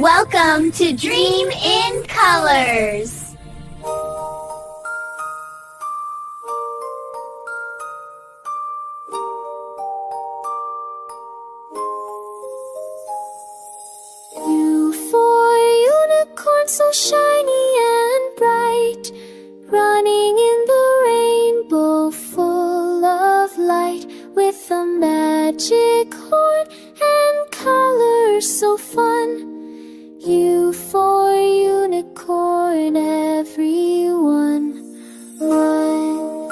Welcome to Dream in Colors. U for unicorn, so shiny and bright, running in the rainbow full of light, with a magic horn and colors so fun. U for unicorn, everyone run.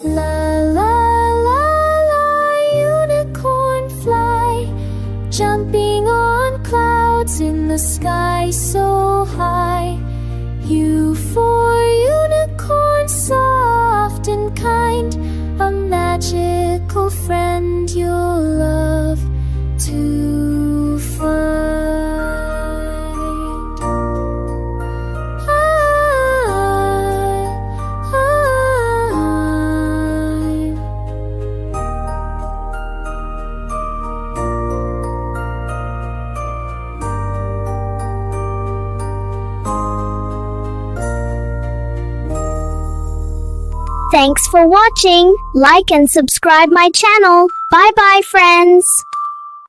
La la la la, unicorn fly, jumping on clouds in the sky so high. U for unicorn, soft and kind, a magical friend you'll love to find. Thanks for watching. Like and subscribe my channel. Bye bye friends.